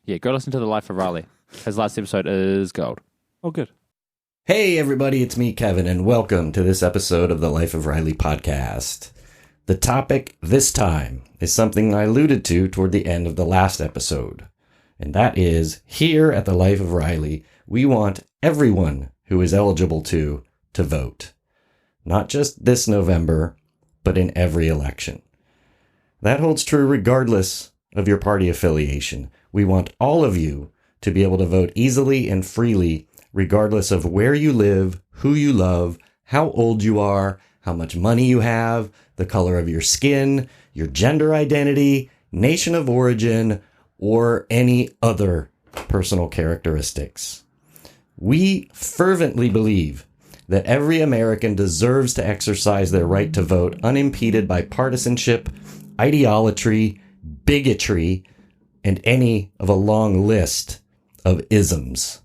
Yeah, go listen to The Life of Riley. His last episode is gold. Oh, good. Hey, everybody, it's me, Kevin, and welcome to this episode of the Life of Riley podcast. The topic this time is something I alluded to toward the end of the last episode, and that is, here at the Life of Riley, we want everyone who is eligible to vote. Not just this November, but in every election. That holds true regardless of your party affiliation. We want all of you to be able to vote easily and freely, regardless of where you live, who you love, how old you are, how much money you have, the color of your skin, your gender identity, nation of origin, or any other personal characteristics. We fervently believe that every American deserves to exercise their right to vote unimpeded by partisanship, ideology, bigotry, and any of a long list of isms.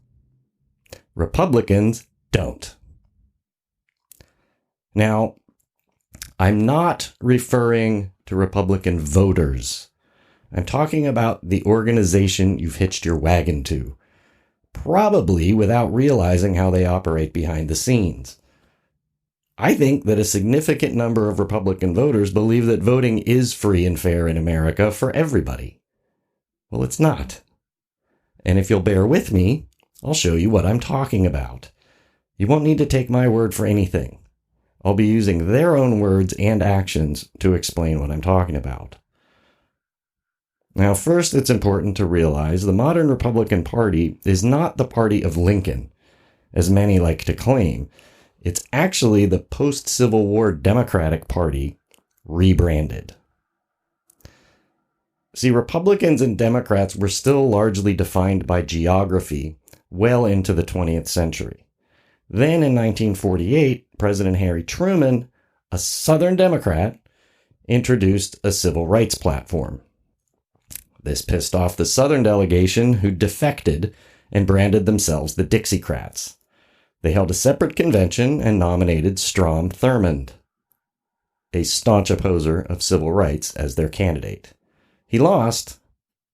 Republicans don't. Now, I'm not referring to Republican voters. I'm talking about the organization you've hitched your wagon to, probably without realizing how they operate behind the scenes. I think that a significant number of Republican voters believe that voting is free and fair in America for everybody. Well, it's not. And if you'll bear with me, I'll show you what I'm talking about. You won't need to take my word for anything. I'll be using their own words and actions to explain what I'm talking about. Now, first, it's important to realize the modern Republican Party is not the party of Lincoln, as many like to claim. It's actually the post-Civil War Democratic Party rebranded. See, Republicans and Democrats were still largely defined by geography well into the 20th century. Then in 1948, President Harry Truman, a Southern Democrat, introduced a civil rights platform. This pissed off the Southern delegation, who defected and branded themselves the Dixiecrats. They held a separate convention and nominated Strom Thurmond, a staunch opposer of civil rights, as their candidate. He lost,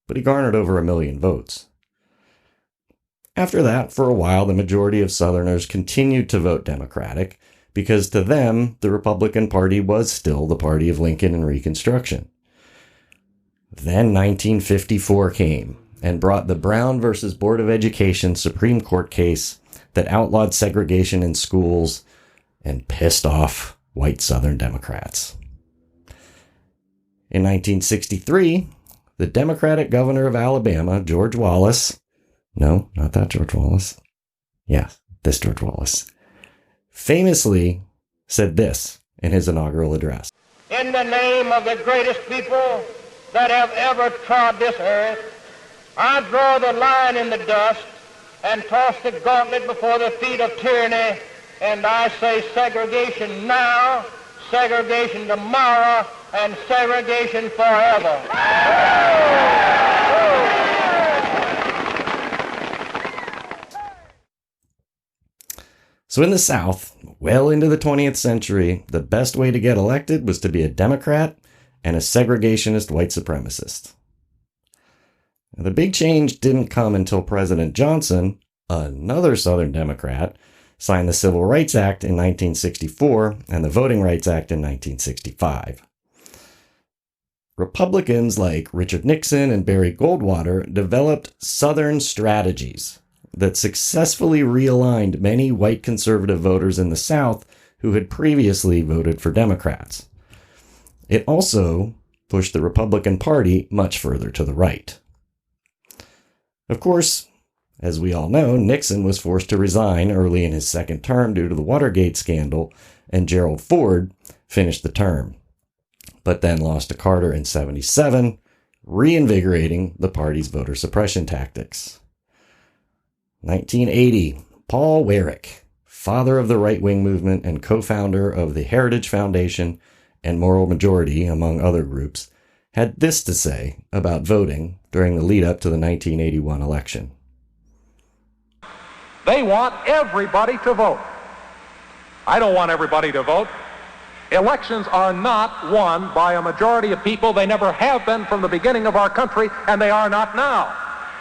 but he garnered over 1 million votes. After that, for a while, the majority of Southerners continued to vote Democratic because to them, the Republican Party was still the party of Lincoln and Reconstruction. Then 1954 came and brought the Brown versus Board of Education Supreme Court case that outlawed segregation in schools and pissed off white Southern Democrats. In 1963, the Democratic governor of Alabama, George Wallace, no, not that George Wallace. Yeah, this George Wallace. Famously said this in his inaugural address. In the name of the greatest people that have ever trod this earth, I draw the line in the dust and toss the gauntlet before the feet of tyranny, and I say segregation now, segregation tomorrow, and segregation forever. So in the South, well into the 20th century, the best way to get elected was to be a Democrat and a segregationist white supremacist. Now, the big change didn't come until President Johnson, another Southern Democrat, signed the Civil Rights Act in 1964 and the Voting Rights Act in 1965. Republicans like Richard Nixon and Barry Goldwater developed Southern strategies that successfully realigned many white conservative voters in the South who had previously voted for Democrats. It also pushed the Republican Party much further to the right. Of course, as we all know, Nixon was forced to resign early in his second term due to the Watergate scandal, and Gerald Ford finished the term, but then lost to Carter in '77, reinvigorating the party's voter suppression tactics. 1980, Paul Weyrich, father of the right-wing movement and co-founder of the Heritage Foundation and Moral Majority, among other groups, had this to say about voting during the lead-up to the 1981 election. They want everybody to vote. I don't want everybody to vote. Elections are not won by a majority of people. They never have been from the beginning of our country, and they are not now.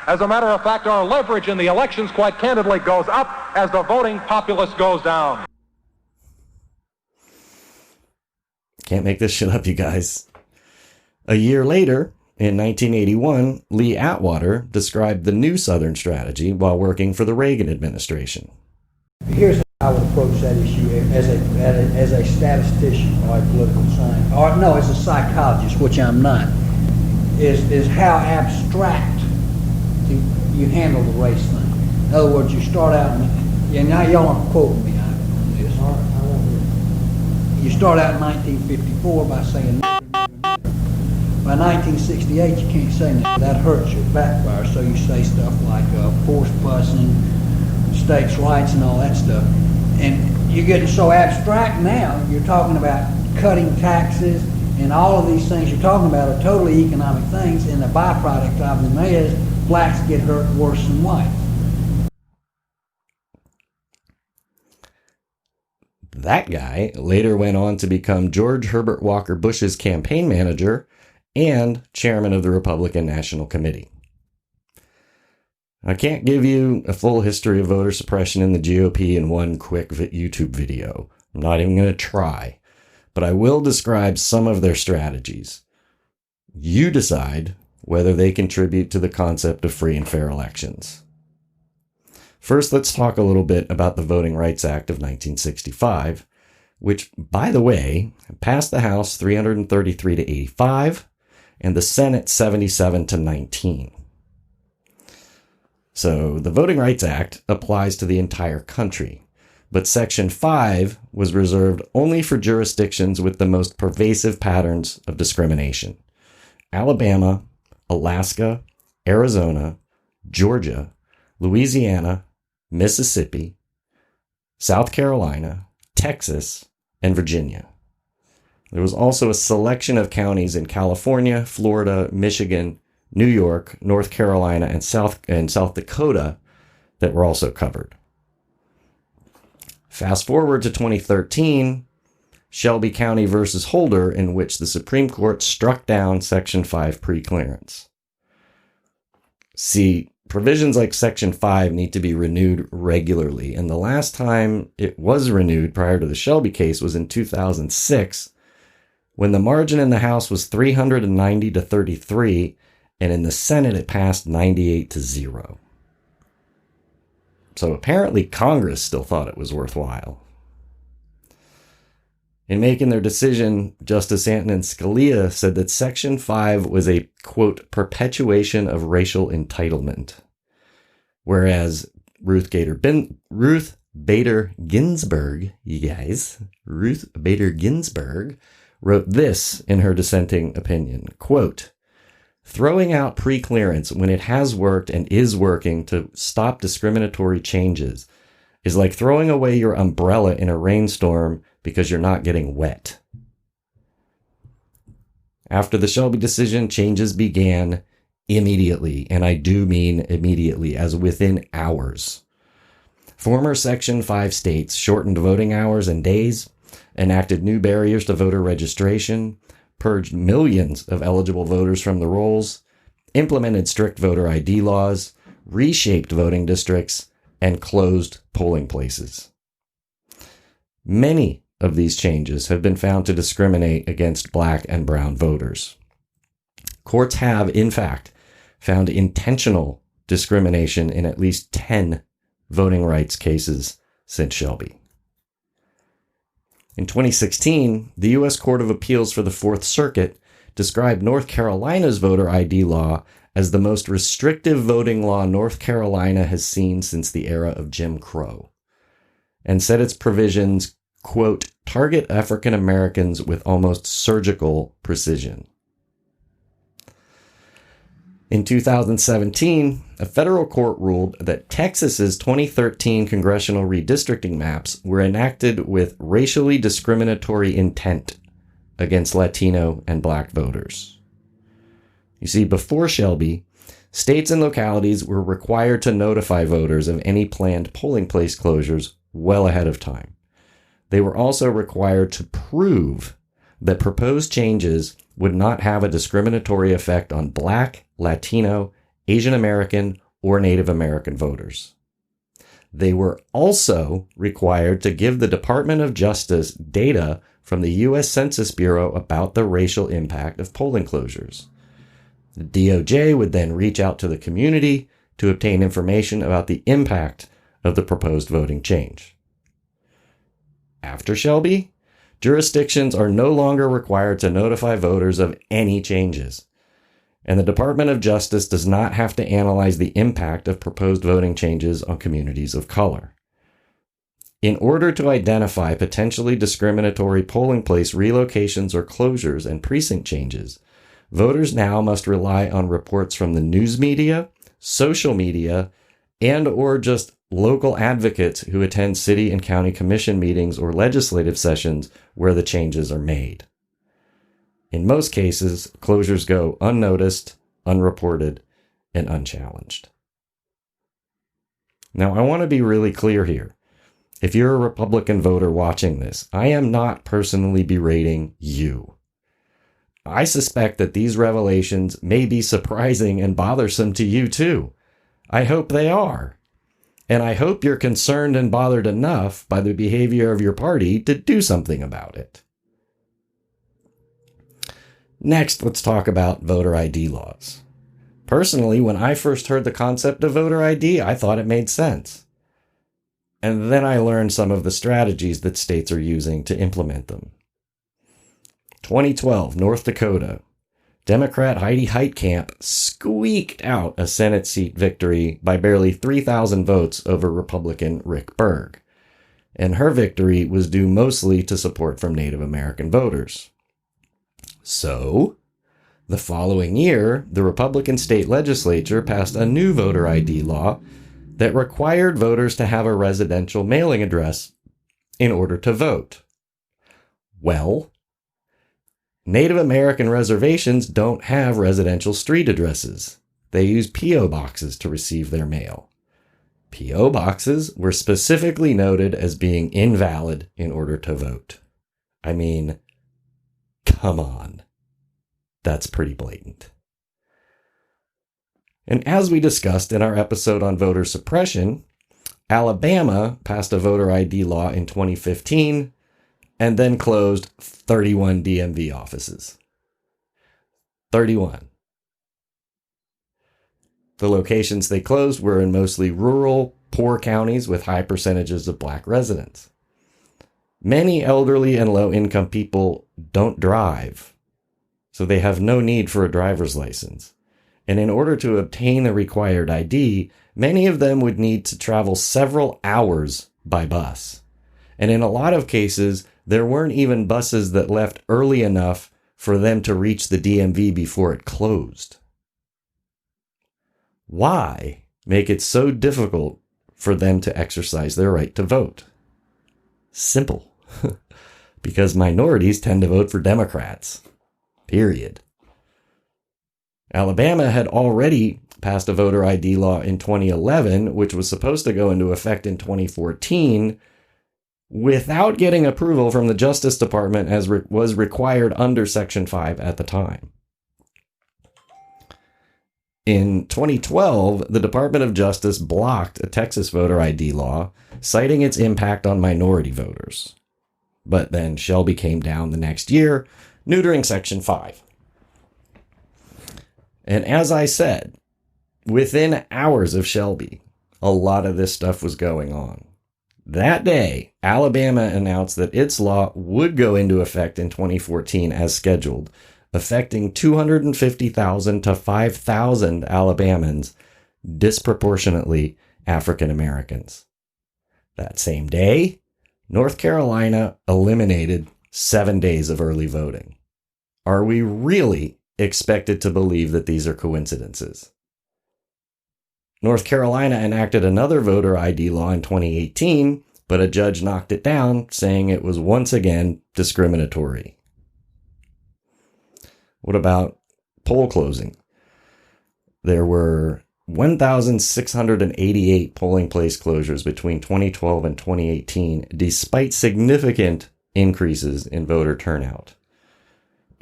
As a matter of fact, our leverage in the elections, quite candidly, goes up as the voting populace goes down. Can't make this shit up, you guys. A year later, in 1981, Lee Atwater described the new Southern strategy while working for the Reagan administration. Here's how I would approach that issue as a statistician or a political scientist, or no, as a psychologist, which I'm not, is how abstract you handle the race thing. In other words, you start out, and now y'all aren't quoting me on this. You start out in 1954 by saying, by 1968 you can't say nothing. That hurts your backfire, so you say stuff like forced busing, states' rights and all that stuff. And you're getting so abstract now, you're talking about cutting taxes and all of these things you're talking about are totally economic things, and the byproduct of them is blacks get hurt worse than whites. That guy later went on to become George Herbert Walker Bush's campaign manager and chairman of the Republican National Committee. I can't give you a full history of voter suppression in the GOP in one quick YouTube video. I'm not even going to try, but I will describe some of their strategies. You decide whether they contribute to the concept of free and fair elections. First, let's talk a little bit about the Voting Rights Act of 1965, which, by the way, passed the House 333 to 85 and the Senate 77 to 19. So the Voting Rights Act applies to the entire country, but Section 5 was reserved only for jurisdictions with the most pervasive patterns of discrimination: Alabama, Alaska, Arizona, Georgia, Louisiana, Mississippi, South Carolina, Texas, and Virginia. There was also a selection of counties in California, Florida, Michigan, New York, North Carolina, and South Dakota that were also covered. Fast forward to 2013, Shelby County versus Holder, in which the Supreme Court struck down Section 5 preclearance. See, provisions like Section 5 need to be renewed regularly, and the last time it was renewed prior to the Shelby case was in 2006, when the margin in the House was 390 to 33, and in the Senate it passed 98 to 0. So apparently Congress still thought it was worthwhile. In making their decision, Justice Antonin Scalia said that Section 5 was a, quote, perpetuation of racial entitlement. Whereas Ruth Bader Ginsburg, you guys, Ruth Bader Ginsburg wrote this in her dissenting opinion, quote, throwing out preclearance when it has worked and is working to stop discriminatory changes is like throwing away your umbrella in a rainstorm because you're not getting wet. After the Shelby decision, changes began immediately, and I do mean immediately, as within hours. Former Section 5 states shortened voting hours and days, enacted new barriers to voter registration, purged millions of eligible voters from the rolls, implemented strict voter ID laws, reshaped voting districts, and closed polling places. Many of these changes have been found to discriminate against black and brown voters. Courts have, in fact, found intentional discrimination in at least 10 voting rights cases since Shelby. In 2016, the U.S. Court of Appeals for the Fourth Circuit described North Carolina's voter ID law as the most restrictive voting law North Carolina has seen since the era of Jim Crow, and said its provisions, quote, target African Americans with almost surgical precision. In 2017, a federal court ruled that Texas's 2013 congressional redistricting maps were enacted with racially discriminatory intent against Latino and black voters. You see, before Shelby, states and localities were required to notify voters of any planned polling place closures well ahead of time. They were also required to prove that proposed changes would not have a discriminatory effect on black, Latino, Asian American, or Native American voters. They were also required to give the Department of Justice data from the U.S. Census Bureau about the racial impact of polling closures. The DOJ would then reach out to the community to obtain information about the impact of the proposed voting change. After Shelby, jurisdictions are no longer required to notify voters of any changes, and the Department of Justice does not have to analyze the impact of proposed voting changes on communities of color. In order to identify potentially discriminatory polling place relocations or closures and precinct changes, voters now must rely on reports from the news media, social media, and/or just local advocates who attend city and county commission meetings or legislative sessions where the changes are made. In most cases, closures go unnoticed, unreported, and unchallenged. Now, I want to be really clear here. If you're a Republican voter watching this, I am not personally berating you. I suspect that these revelations may be surprising and bothersome to you too. I hope they are. And I hope you're concerned and bothered enough by the behavior of your party to do something about it. Next, let's talk about voter ID laws. Personally, when I first heard the concept of voter ID, I thought it made sense. And then I learned some of the strategies that states are using to implement them. 2012, North Dakota. Democrat Heidi Heitkamp squeaked out a Senate seat victory by barely 3,000 votes over Republican Rick Berg. And her victory was due mostly to support from Native American voters. So, the following year, the Republican state legislature passed a new voter ID law that required voters to have a residential mailing address in order to vote. Well, Native American reservations don't have residential street addresses. They use P.O. boxes to receive their mail. P.O. boxes were specifically noted as being invalid in order to vote. I mean, come on. That's pretty blatant. And as we discussed in our episode on voter suppression, Alabama passed a voter ID law in 2015 and then closed 31 DMV offices. 31. The locations they closed were in mostly rural, poor counties with high percentages of black residents. Many elderly and low-income people don't drive, so they have no need for a driver's license. And in order to obtain the required ID, many of them would need to travel several hours by bus. And in a lot of cases, there weren't even buses that left early enough for them to reach the DMV before it closed. Why make it so difficult for them to exercise their right to vote? Simple. Because minorities tend to vote for Democrats. Period. Alabama had already passed a voter ID law in 2011, which was supposed to go into effect in 2014, without getting approval from the Justice Department as was required under Section 5 at the time. In 2012, the Department of Justice blocked a Texas voter ID law, citing its impact on minority voters. But then Shelby came down the next year, neutering Section 5. And as I said, within hours of Shelby, a lot of this stuff was going on. That day, Alabama announced that its law would go into effect in 2014 as scheduled, affecting 250,000 to 5,000 Alabamans, disproportionately African Americans. That same day, North Carolina eliminated 7 days of early voting. Are we really expected to believe that these are coincidences? North Carolina enacted another voter ID law in 2018, but a judge knocked it down, saying it was once again discriminatory. What about poll closing? There were 1,688 polling place closures between 2012 and 2018, despite significant increases in voter turnout.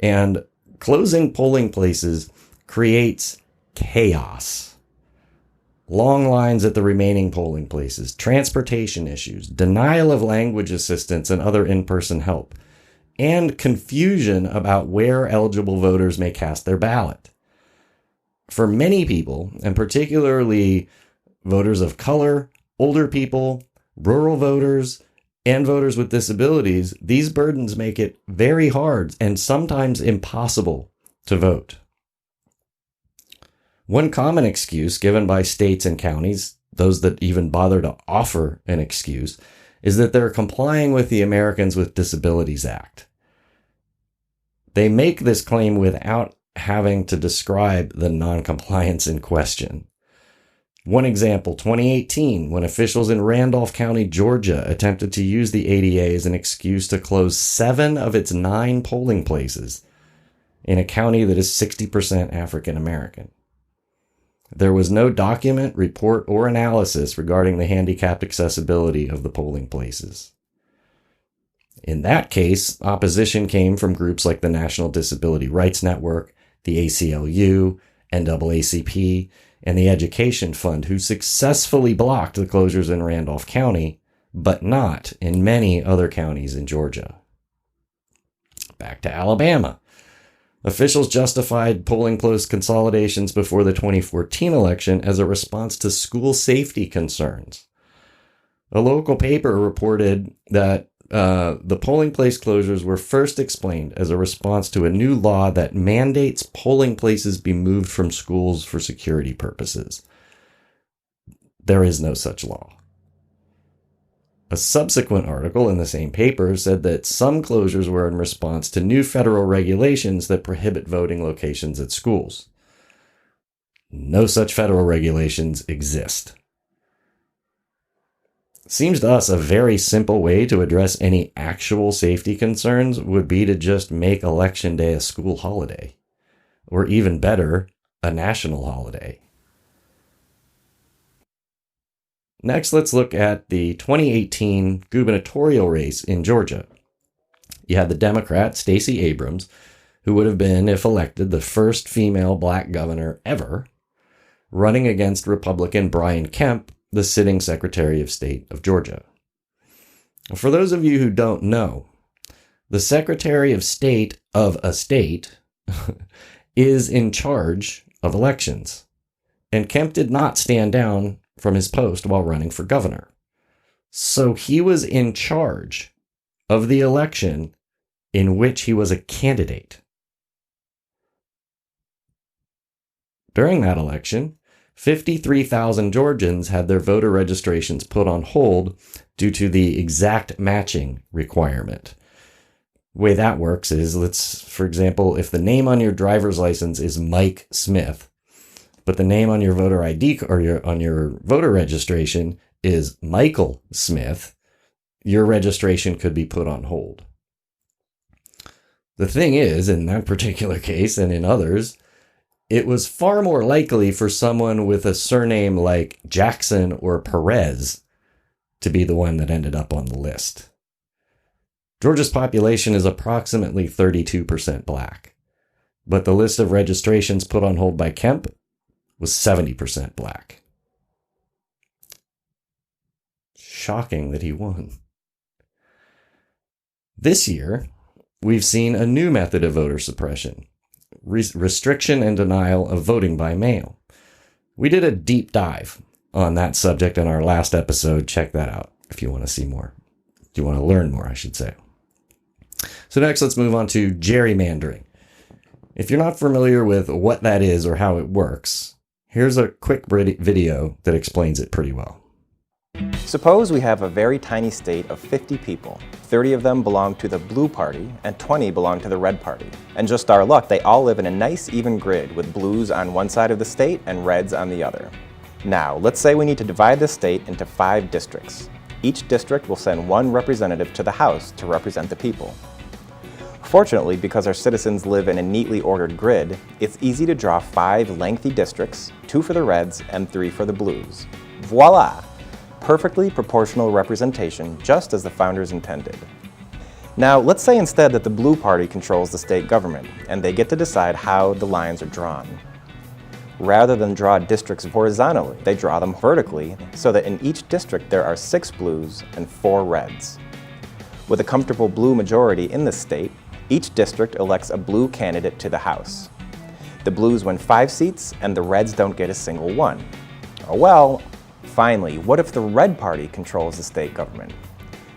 And closing polling places creates chaos long lines at the remaining polling places, transportation issues, denial of language assistance and other in-person help, and confusion about where eligible voters may cast their ballot. For many people, and particularly voters of color, older people, rural voters, and voters with disabilities, these burdens make it very hard and sometimes impossible to vote. One common excuse given by states and counties, those that even bother to offer an excuse, is that they're complying with the Americans with Disabilities Act. They make this claim without having to describe the non-compliance in question. One example, 2018, when officials in Randolph County, Georgia, attempted to use the ADA as an excuse to close 7 of its 9 polling places in a county that is 60% African American. There was no document, report, or analysis regarding the handicapped accessibility of the polling places. In that case, opposition came from groups like the National Disability Rights Network, the ACLU, NAACP, and the Education Fund, who successfully blocked the closures in Randolph County, but not in many other counties in Georgia. Back to Alabama. Officials justified polling place consolidations before the 2014 election as a response to school safety concerns. A local paper reported that the polling place closures were first explained as a response to a new law that mandates polling places be moved from schools for security purposes. There is no such law. A subsequent article in the same paper said that some closures were in response to new federal regulations that prohibit voting locations at schools. No such federal regulations exist. Seems to us a very simple way to address any actual safety concerns would be to just make Election Day a school holiday, or even better, a national holiday. Next, let's look at the 2018 gubernatorial race in Georgia. You had the Democrat Stacey Abrams, who would have been, if elected, the first female black governor ever, running against Republican Brian Kemp, the sitting Secretary of State of Georgia. For those of you who don't know, the Secretary of State of a state is in charge of elections, and Kemp did not stand down from his post while running for governor. So he was in charge of the election in which he was a candidate. During that election, 53,000 Georgians had their voter registrations put on hold due to the exact matching requirement. The way that works is, for example, if the name on your driver's license is Mike Smith, but the name on your voter ID or on your voter registration is Michael Smith, your registration could be put on hold. The thing is, in that particular case and in others, it was far more likely for someone with a surname like Jackson or Perez to be the one that ended up on the list. Georgia's population is approximately 32% black, but the list of registrations put on hold by Kemp was 70% black. Shocking that he won. This year, we've seen a new method of voter suppression. Restriction and denial of voting by mail. We did a deep dive on that subject in our last episode. Check that out if you want to see more. If you want to learn more, I should say. So next, let's move on to gerrymandering. If you're not familiar with what that is or how it works, here's a quick video that explains it pretty well. Suppose we have a very tiny state of 50 people. 30 of them belong to the blue party and 20 belong to the red party. And just our luck, they all live in a nice even grid with blues on one side of the state and reds on the other. Now, let's say we need to divide the state into 5 districts. Each district will send one representative to the House to represent the people. Fortunately, because our citizens live in a neatly ordered grid, it's easy to draw 5 lengthy districts, 2 for the reds and 3 for the blues. Voila! Perfectly proportional representation, just as the founders intended. Now, let's say instead that the blue party controls the state government, and they get to decide how the lines are drawn. Rather than draw districts horizontally, they draw them vertically so that in each district there are 6 blues and 4 reds. With a comfortable blue majority in the state, each district elects a blue candidate to the House. The blues win 5 seats and the reds don't get a single one. Oh well, finally, what if the red party controls the state government?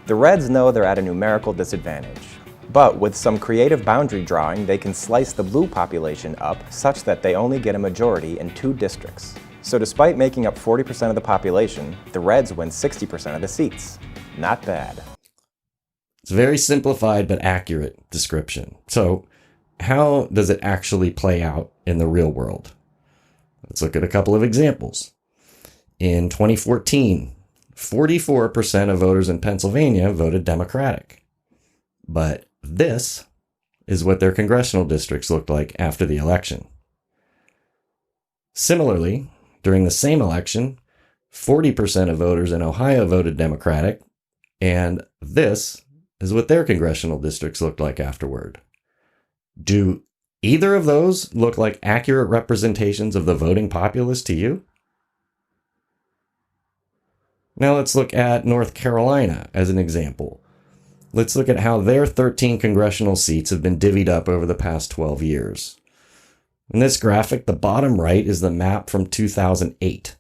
The reds know they're at a numerical disadvantage. But with some creative boundary drawing, they can slice the blue population up such that they only get a majority in 2 districts. So despite making up 40% of the population, the Reds win 60% of the seats. Not bad. It's a very simplified but accurate description. So how does it actually play out in the real world? Let's look at a couple of examples. In 2014, 44% of voters in Pennsylvania voted Democratic. But this is what their congressional districts looked like after the election. Similarly, during the same election, 40% of voters in Ohio voted Democratic, and this is what their congressional districts looked like afterward. Do either of those look like accurate representations of the voting populace to you? Now let's look at North Carolina as an example. Let's look at how their 13 congressional seats have been divvied up over the past 12 years. In this graphic, the bottom right is the map from 2008,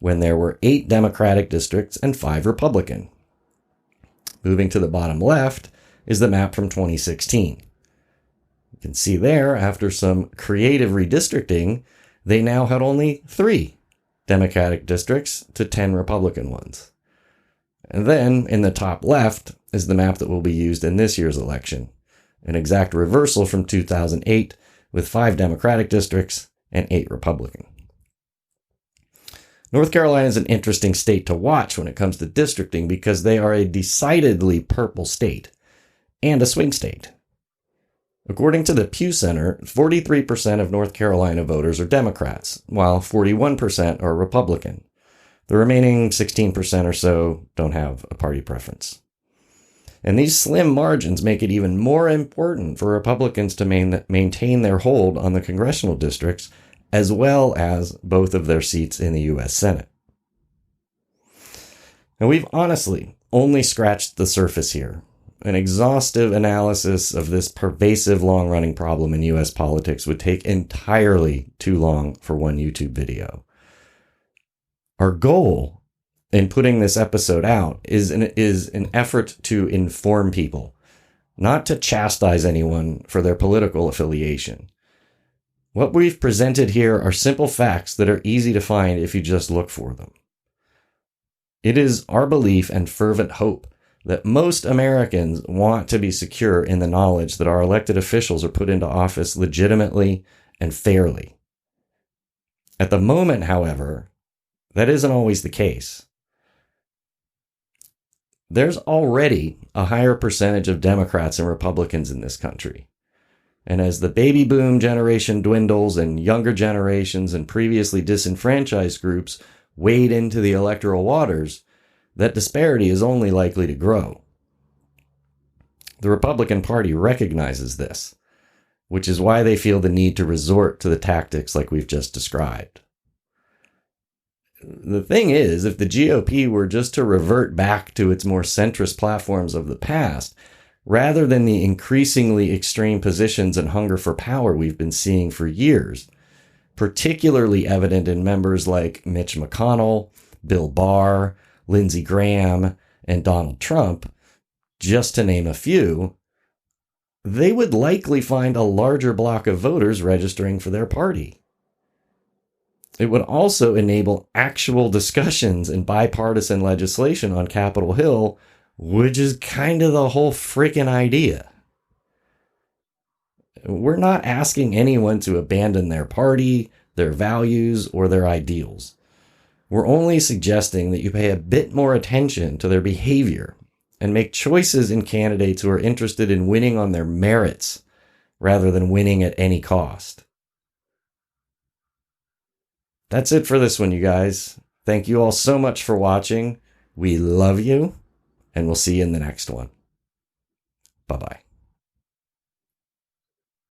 when there were 8 Democratic districts and 5 Republican. Moving to the bottom left is the map from 2016. You can see there, after some creative redistricting, they now had only 3 Democratic districts to 10 Republican ones. And then, in the top left, is the map that will be used in this year's election, an exact reversal from 2008 with 5 Democratic districts and 8 Republican. North Carolina is an interesting state to watch when it comes to districting because they are a decidedly purple state and a swing state. According to the Pew Center, 43% of North Carolina voters are Democrats, while 41% are Republican. The remaining 16% or so don't have a party preference. And these slim margins make it even more important for Republicans to maintain their hold on the congressional districts, as well as both of their seats in the U.S. Senate. Now, we've honestly only scratched the surface here. An exhaustive analysis of this pervasive long-running problem in U.S. politics would take entirely too long for one YouTube video. Our goal in putting this episode out is an effort to inform people, not to chastise anyone for their political affiliation. What we've presented here are simple facts that are easy to find if you just look for them. It is our belief and fervent hope that most Americans want to be secure in the knowledge that our elected officials are put into office legitimately and fairly. At the moment, however, that isn't always the case. There's already a higher percentage of Democrats and Republicans in this country. And as the baby boom generation dwindles and younger generations and previously disenfranchised groups wade into the electoral waters, that disparity is only likely to grow. The Republican Party recognizes this, which is why they feel the need to resort to the tactics like we've just described. The thing is, if the GOP were just to revert back to its more centrist platforms of the past, rather than the increasingly extreme positions and hunger for power we've been seeing for years, particularly evident in members like Mitch McConnell, Bill Barr, Lindsey Graham, and Donald Trump, just to name a few, they would likely find a larger block of voters registering for their party. It would also enable actual discussions and bipartisan legislation on Capitol Hill, which is kind of the whole freaking idea. We're not asking anyone to abandon their party, their values, or their ideals. We're only suggesting that you pay a bit more attention to their behavior and make choices in candidates who are interested in winning on their merits rather than winning at any cost. That's it for this one, you guys. Thank you all so much for watching. We love you, and we'll see you in the next one. Bye-bye.